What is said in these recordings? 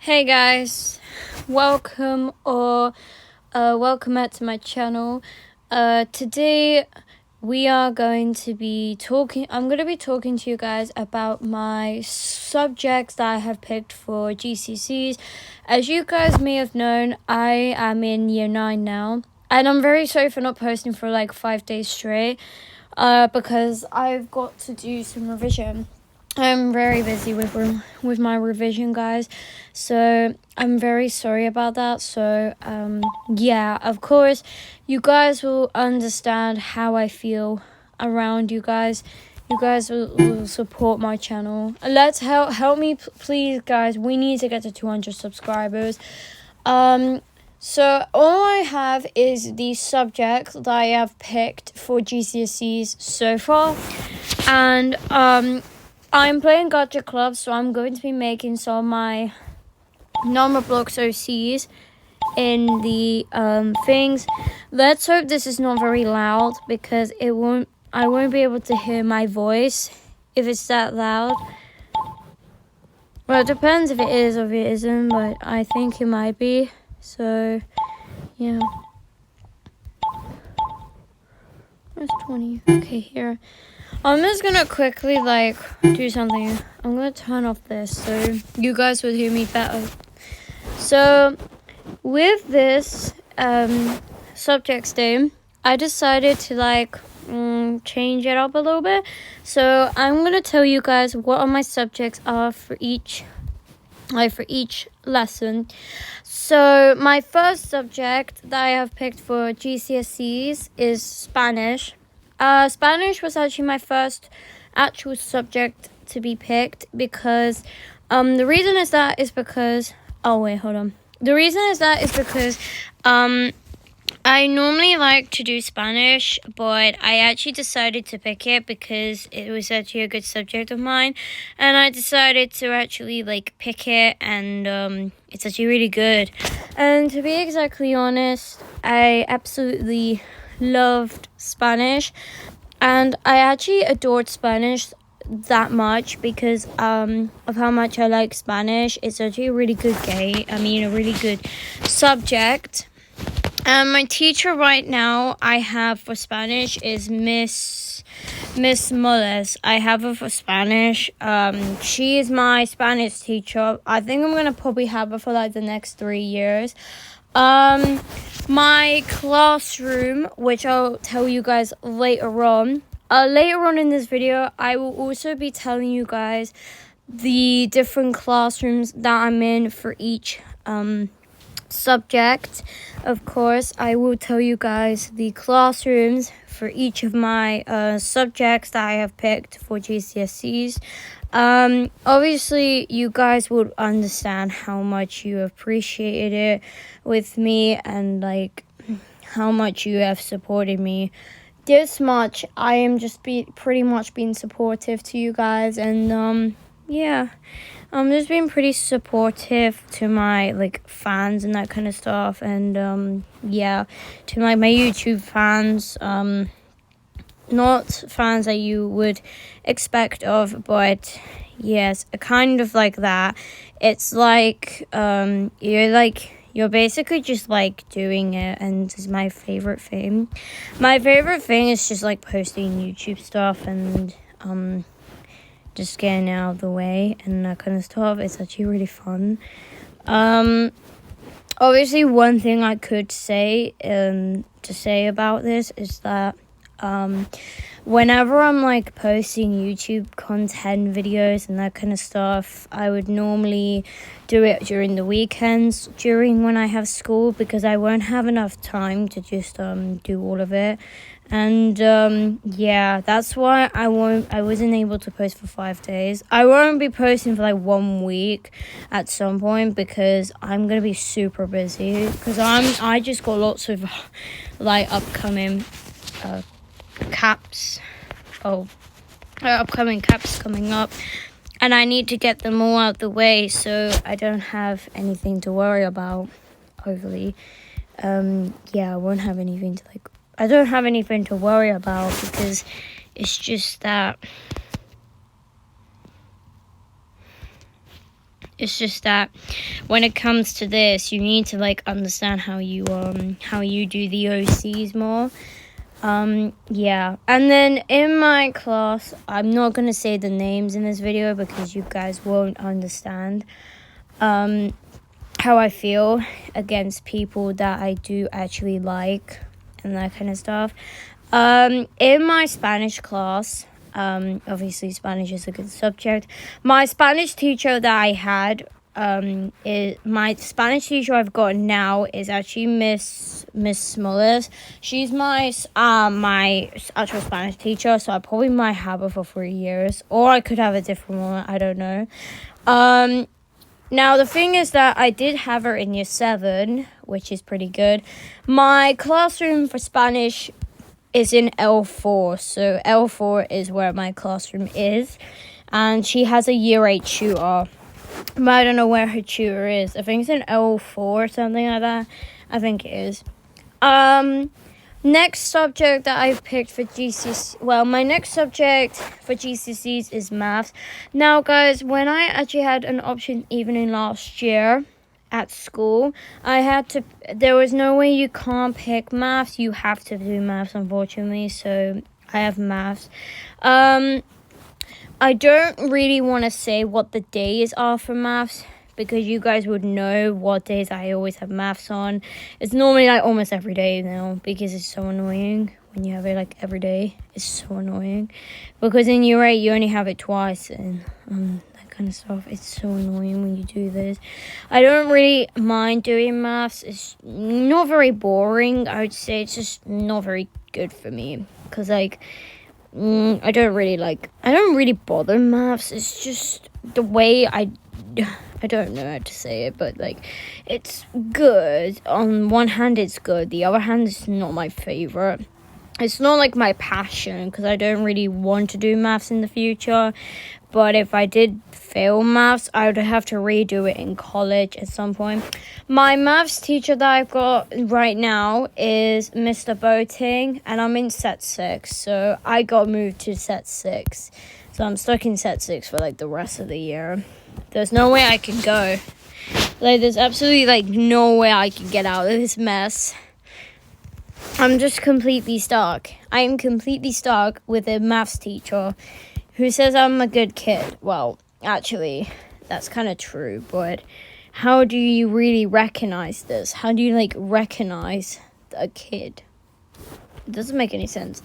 Hey guys, welcome back to my channel. Today we are going to be I'm going to be talking to you guys about my subjects that I have picked for GCSEs. As you guys may have known, I am in year 9 now, and I'm very sorry for not posting for like 5 days straight, because I've got to do some revision. I'm very busy with my revision, guys, so I'm very sorry about that. So yeah, of course you guys will understand how I feel around you guys. You guys will support my channel. Let's help me, please, guys. We need to get to 200 subscribers. So all I have is the subjects that I have picked for GCSEs so far, and I'm playing Gacha Club, so I'm going to be making some of my number blocks OCs in the things. Let's hope this is not very loud, because I won't be able to hear my voice if it's that loud. Well, it depends if it is or if it isn't, but I think it might be. So yeah. Where's 20? Okay, here. I'm just gonna quickly do something. I'm gonna turn off this so you guys will hear me better. So with this subject stem, I decided to change it up a little bit. So I'm gonna tell you guys what my subjects are for each lesson. So my first subject that I have picked for GCSEs is Spanish. Spanish was actually my first actual subject to be picked, because the reason is because I normally like to do Spanish, but I actually decided to pick it because it was actually a good subject of mine, and I decided to actually pick it, and it's actually really good. And to be exactly honest, I absolutely loved Spanish, and I actually adored Spanish that much because of how much I like Spanish. It's actually a really good a really good subject. My teacher right now I have for Spanish is Miss Moles. I have her for Spanish. She is my Spanish teacher. I think I'm gonna probably have her for the next 3 years. My classroom, which I'll tell you guys later on. Later on in this video, I will also be telling you guys the different classrooms that I'm in for each subject. Of course, I will tell you guys the classrooms for each of my subjects that I have picked for GCSEs. Obviously, you guys would understand how much you appreciated it with me, and how much you have supported me. This much, I am just pretty much being supportive to you guys, and yeah, I'm just being pretty supportive to my fans and that kind of stuff, and yeah, to my YouTube fans, not fans that you would expect of, but yes, kind of like that. It's you're basically just doing it, and this is my favorite thing. My favorite thing is just posting YouTube stuff and just getting out of the way and that kind of stuff. It's actually really fun. Obviously, one thing I could say about this is that whenever I'm posting YouTube content videos and that kind of stuff, I would normally do it during the weekends, during when I have school, because I won't have enough time to just do all of it. And yeah, that's why I wasn't able to post for 5 days. I won't be posting for 1 week at some point, because I'm gonna be super busy, because I just got lots of upcoming upcoming caps coming up, and I need to get them all out the way so I don't have anything to worry about overly. Yeah, I won't have anything I don't have anything to worry about, because it's just that It's just that when it comes to this, you need to like understand how you do the OCs more. Yeah. And then in my class, I'm not gonna say the names in this video because you guys won't understand how I feel against people that I do actually like and that kind of stuff. In my Spanish class, obviously Spanish is a good subject. My Spanish teacher that I had, is my Spanish teacher I've got now is actually Miss Smollers. She's my actual Spanish teacher, so I probably might have her for 3 years, or I could have a different one. I don't know. Now the thing is that I did have her in year 7, which is pretty good. My classroom for Spanish is in L4, so L4 is where my classroom is, and she has a year 8 tutor, but I don't know where her tutor is. I think it's in L4 or something like that. I think it is. Next subject that I've picked for GCSE, well, my next subject for GCSEs is maths. Now, guys, when I actually had an option even in last year at school, there was no way you can't pick maths. You have to do maths, unfortunately, so I have maths. I don't really want to say what the days are for maths, because you guys would know what days I always have maths on. It's normally like almost every day now, because it's so annoying when you have it like every day. It's so annoying because in year 8 you only have it twice, and that kind of stuff. It's so annoying when you do this. I don't really mind doing maths. It's not very boring, I would say. It's just not very good for me because like I don't really bother maths. It's just the way I don't know how to say it, but like it's good. On one hand it's good, the other hand it's not my favorite. It's not like my passion, because I don't really want to do maths in the future. But if I did fail maths, I would have to redo it in college at some point. My maths teacher that I've got right now is Mr. Boating, and I'm in set 6, so I got moved to set 6. So I'm stuck in set 6 for like the rest of the year. There's no way I can go. Like, there's absolutely like no way I can get out of this mess. I'm just completely stuck. I am completely stuck with a maths teacher who says I'm a good kid. Well, actually, that's kind of true, but how do you really recognize this? How do you like recognize a kid? It doesn't make any sense.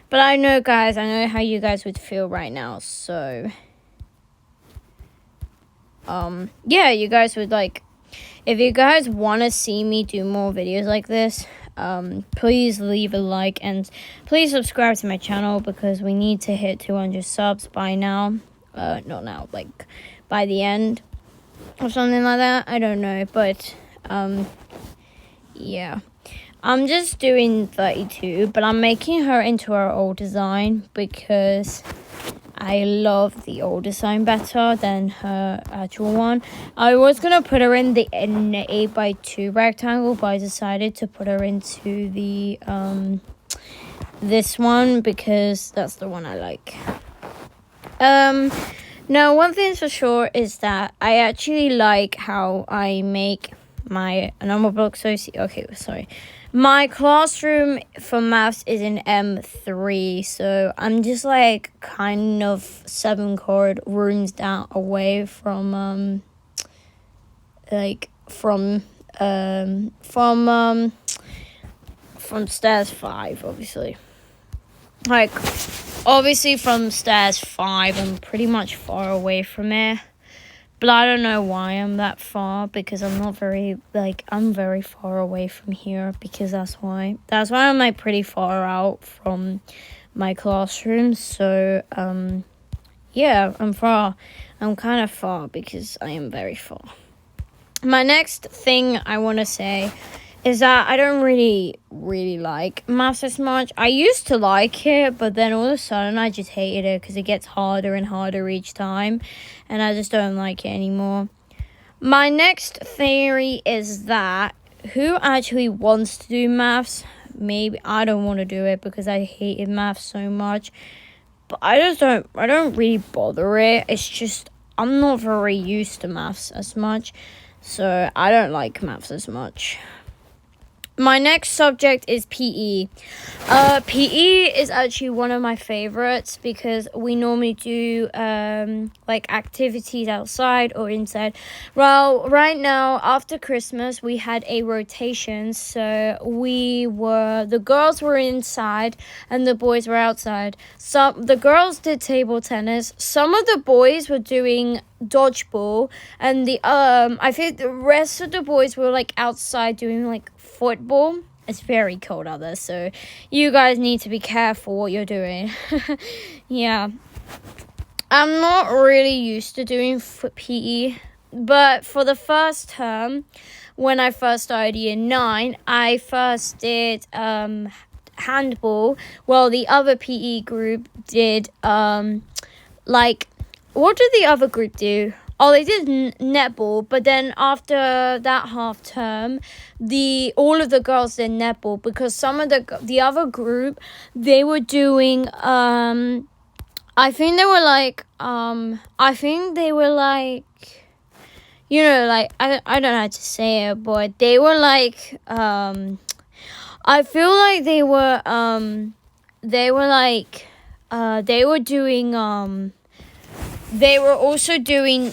But I know, guys, I know how you guys would feel right now, so yeah, you guys would like, if you guys want to see me do more videos like this, please leave a like and please subscribe to my channel, because we need to hit 200 subs by now. Not now, like by the end or something like that. I don't know, but yeah. I'm just doing 32, but I'm making her into her old design because I love the old design better than her actual one. I was going to put her in the 8x2 rectangle, but I decided to put her into the this one because that's the one I like. Now, one thing's for sure is that I actually like how I make my number block. My classroom for maths is in M3, so I'm just like kind of 7 chord rooms down away from stairs 5, obviously. Like, obviously from stairs 5, I'm pretty much far away from it. But I don't know why I'm that far, because I'm very far away from here, because that's why I'm like pretty far out from my classroom. So yeah, I'm kind of far because I am very far. My next thing I want to say is that I don't really like maths as much. I used to like it, but then all of a sudden I just hated it because it gets harder and harder each time, and I just don't like it anymore. My next theory is that who actually wants to do maths? Maybe I don't want to do it because I hated maths so much, but I don't really bother it. It's just I'm not very used to maths as much, so I don't like maths as much. My next subject is PE. PE is actually one of my favorites because we normally do like activities outside or inside. Well, right now after Christmas we had a rotation, so the girls were inside and the boys were outside. The girls did table tennis. Some of the boys were doing dodgeball, and I think the rest of the boys were like outside doing like football. It's very cold out there, so you guys need to be careful what you're doing. Yeah, I'm not really used to doing PE, but for the first term, when I first started year 9, I first did handball. Well, the other PE group did what did the other group do? Oh, they did netball, but then after that half term, all of the girls did netball because some of the other group, they were doing I think they were like you know, like I don't know how to say it, but they were like I feel like they were doing they were also doing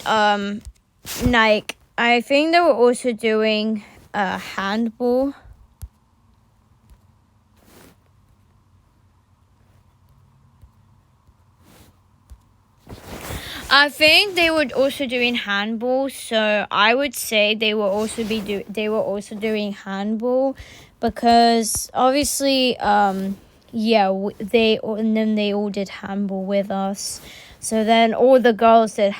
like I think they were also doing handball. I think they were also doing handball, so I would say they were also doing handball because obviously and then they all did handball with us. So then all the girls did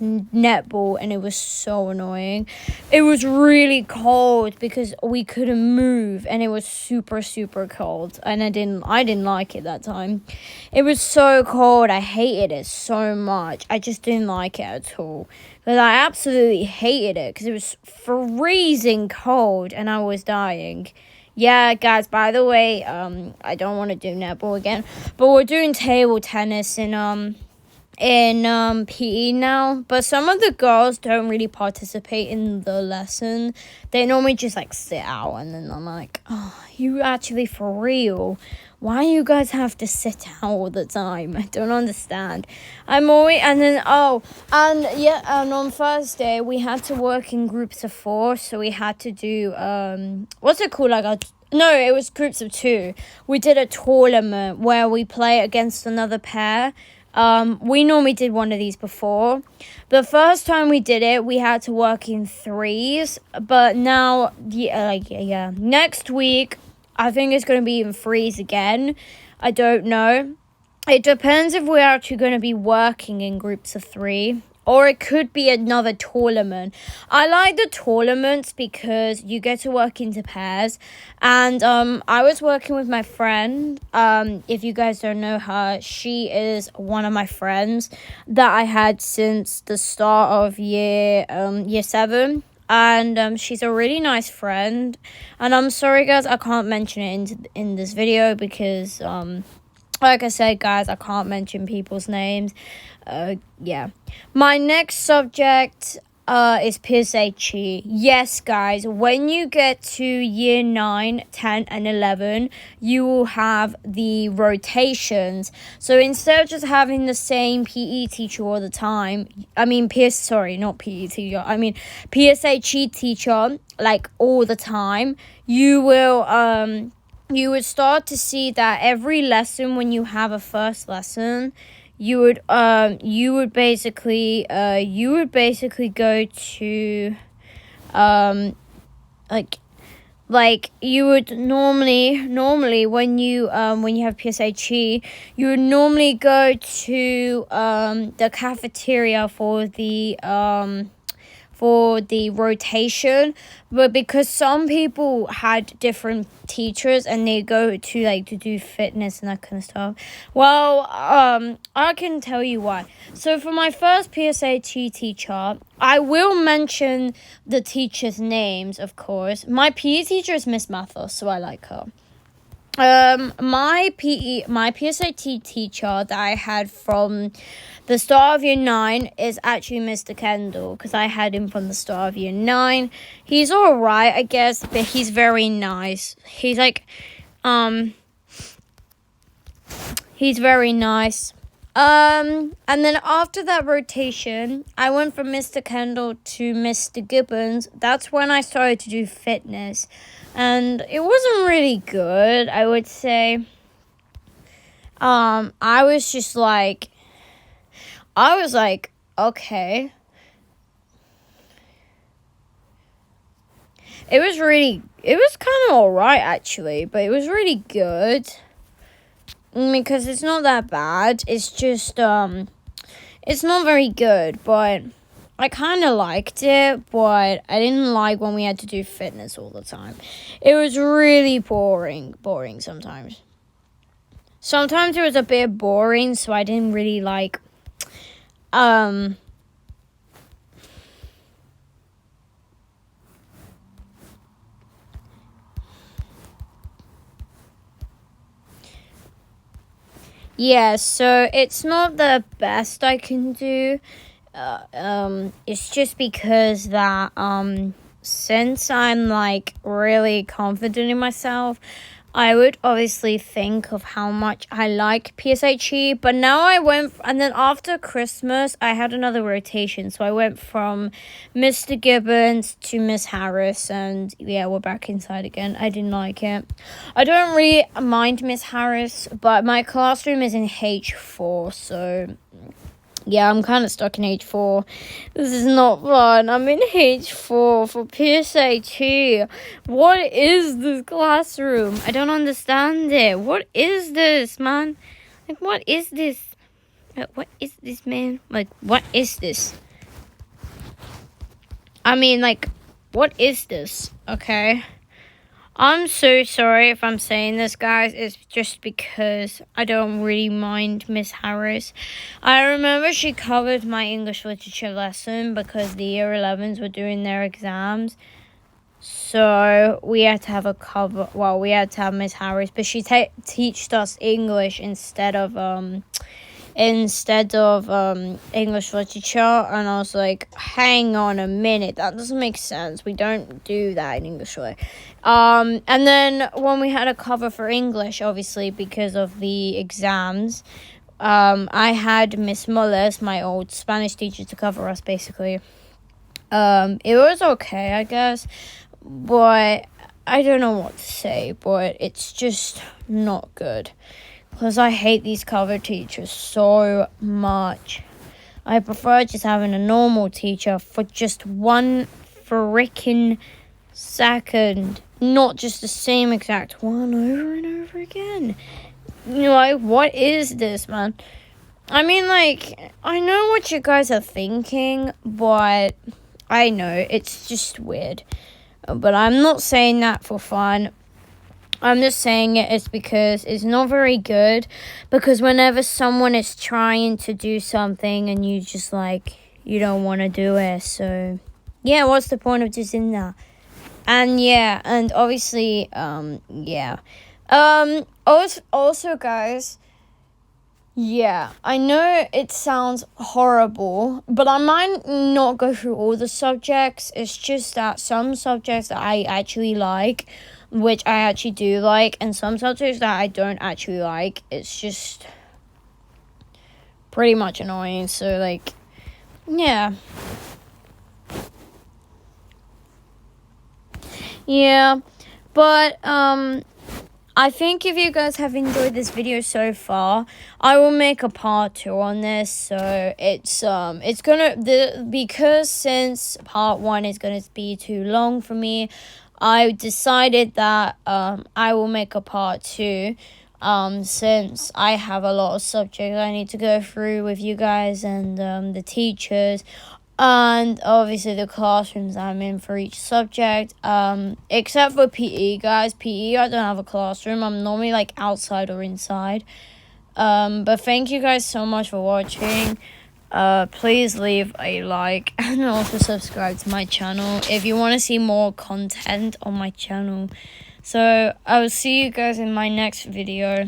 netball, and it was so annoying. It was really cold because we couldn't move, and it was super, super cold, and I didn't like it that time. It was so cold. I hated it so much. I just didn't like it at all. But I absolutely hated it because it was freezing cold, and I was dying. Yeah, guys, by the way, I don't want to do netball again, but we're doing table tennis in PE now, but some of the girls don't really participate in the lesson. They normally just like sit out, and then I'm like, oh, you actually for real? Why you guys have to sit out all the time? I don't understand. And on Thursday we had to work in groups of 4, so we had to do what's it called, it was groups of 2. We did a tournament where we play against another pair. We normally did one of these before. The first time we did it, we had to work in 3s, but now, next week, I think it's going to be in 3s again. I don't know. It depends if we're actually going to be working in groups of 3. Or it could be another tournament. I like the tournaments because you get to work into pairs. And I was working with my friend. If you guys don't know her, she is one of my friends that I had since the start of year 7. And she's a really nice friend. And I'm sorry, guys, I can't mention it in this video because like I said, guys, I can't mention people's names. My next subject is PSHE. Yes, guys, when you get to year 9, 10, and 11, you will have the rotations. So instead of just having the same PE teacher all the time, PSHE teacher, like all the time, you would start to see that every lesson, when you have a first lesson, you would basically go to like you would normally when you have PSHE, you would normally go to the cafeteria for the rotation, but because some people had different teachers and they go to do fitness and that kind of stuff, well, I can tell you why. So for my first PSHE teacher, I will mention the teachers' names, of course. My PE teacher is Miss Mathos, so I like her. My PSAT teacher that I had from the start of year 9 is actually Mr. Kendall, because I had him from the start of year 9. He's alright, I guess, but he's very nice. He's like, he's very nice. And then after that rotation, I went from Mr. Kendall to Mr. Gibbons. That's when I started to do fitness. And it wasn't really good, I would say. I was like, okay. It was kind of alright, actually, but it was really good. Because it's not that bad. It's just, it's not very good, but I kind of liked it, but I didn't like when we had to do fitness all the time. It was really boring sometimes. Sometimes it was a bit boring, so I didn't really like, yeah, so it's not the best I can do. It's just because that, since I'm, like, really confident in myself, I would obviously think of how much I like PSHE, but now and then after Christmas, I had another rotation, so I went from Mr. Gibbons to Miss Harris, and yeah, we're back inside again. I didn't like it. I don't really mind Miss Harris, but my classroom is in H4, so yeah, I'm kind of stuck in H4. This is not fun. I'm in H4 for PSAT. What is this classroom? I don't understand it. What is this, man? Like, what is this? What is this, man? Like, what is this? I mean, like, what is this? Okay. I'm so sorry if I'm saying this, guys. It's just because I don't really mind Miss Harris. I remember she covered my English literature lesson because the year 11s were doing their exams. So we had to have a cover. Well, we had to have Miss Harris, but she taught us English instead of English literature, and I was like, hang on a minute, that doesn't make sense. We don't do that in English lit. And then when we had a cover for English, obviously because of the exams, I had Miss Mullis, my old Spanish teacher, to cover us basically. It was okay, I guess, but I don't know what to say, but it's just not good. Because I hate these cover teachers so much. I prefer just having a normal teacher for just one freaking second. Not just the same exact one over and over again. You know, like, what is this, man? I mean, like, I know what you guys are thinking, but I know, it's just weird. But I'm not saying that for fun. I'm just saying it's because it's not very good. Because whenever someone is trying to do something and you just, like, you don't want to do it. So, yeah, what's the point of just in that? And, yeah, and obviously, yeah. Also, guys, yeah, I know it sounds horrible, but I might not go through all the subjects. It's just that some subjects that I actually like, which I actually do like, and some subjects that I don't actually like, it's just pretty much annoying. So, like, yeah. Yeah, but, I think if you guys have enjoyed this video so far, I will make a part 2 on this. So because since part 1 is gonna be too long for me, I decided that I will make a part 2. Since I have a lot of subjects I need to go through with you guys and the teachers. And obviously the classrooms I'm in for each subject, except for PE, guys. PE, I don't have a classroom. I'm normally, like, outside or inside. But thank you guys so much for watching. Please leave a like and also subscribe to my channel if you want to see more content on my channel. So I will see you guys in my next video.